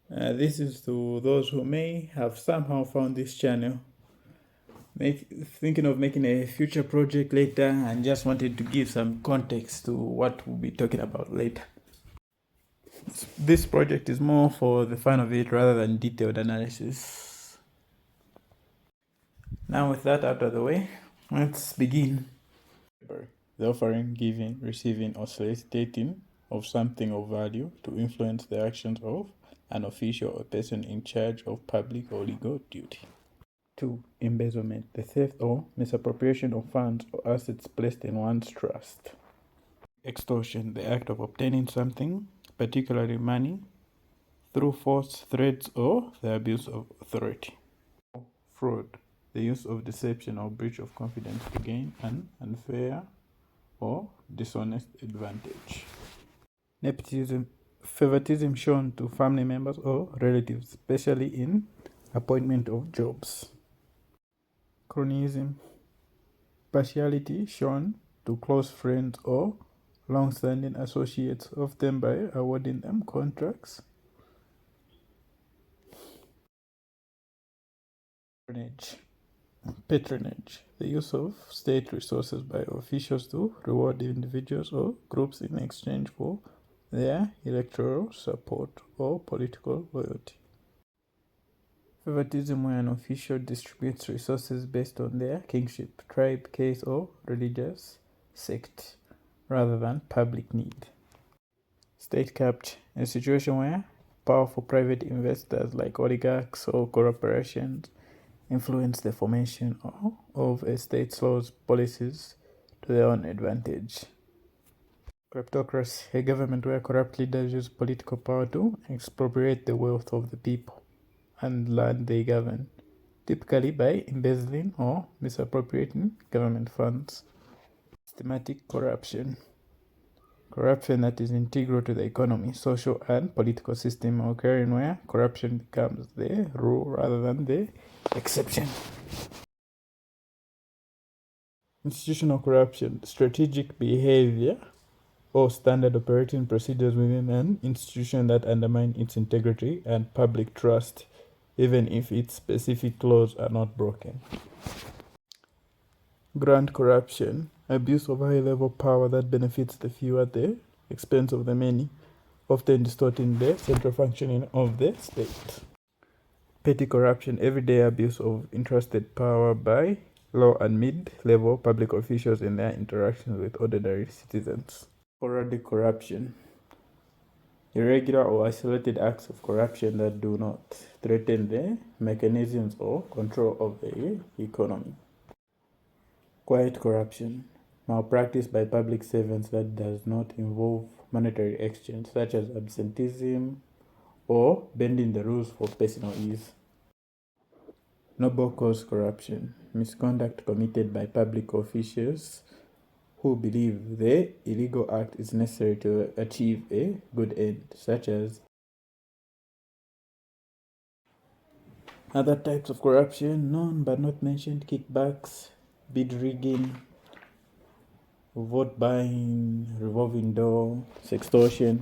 This is to those who may have somehow found this channel, thinking of making a future project later, and just wanted to give some context to what we'll be talking about later. This project is more for the fun of it rather than detailed analysis. Now, with that out of the way, let's begin. The offering, giving, receiving, or soliciting of something of value to influence the actions of an official or person in charge of public or legal duty. 2. Embezzlement, the theft or misappropriation of funds or assets placed in one's trust. Extortion, the act of obtaining something, particularly money, through false threats or the abuse of authority. Fraud, the use of deception or breach of confidence to gain an unfair or dishonest advantage. Nepotism, favoritism shown to family members or relatives, especially in appointment of jobs. Cronyism, partiality shown to close friends or long-standing associates, often by awarding them contracts. Patronage, the use of state resources by officials to reward individuals or groups in exchange for their electoral support or political loyalty. Favoritism, where an official distributes resources based on their kingship, tribe, caste, or religious sect, rather than public need. State capture, a situation where powerful private investors like oligarchs or corporations influence the formation of a state's laws, policies to their own advantage. Kleptocracy, a government where corrupt leaders use political power to expropriate the wealth of the people and land they govern, typically by embezzling or misappropriating government funds. Systematic corruption, corruption that is integral to the economy, social, and political system, occurring where corruption becomes the rule rather than the exception. Institutional corruption, strategic behavior or standard operating procedures within an institution that undermine its integrity and public trust, even if its specific laws are not broken. Grand corruption, abuse of high-level power that benefits the few at the expense of the many, often distorting the central functioning of the state. Petty corruption, everyday abuse of entrusted power by low and mid-level public officials in their interactions with ordinary citizens. Sporadic corruption, irregular or isolated acts of corruption that do not threaten the mechanisms or control of the economy. Quiet corruption, malpractice by public servants that does not involve monetary exchange, such as absenteeism or bending the rules for personal ease. Noble cause corruption, misconduct committed by public officials who believe the illegal act is necessary to achieve a good end, such as other types of corruption, known but not mentioned: kickbacks, bid rigging, vote buying, revolving door, sextortion.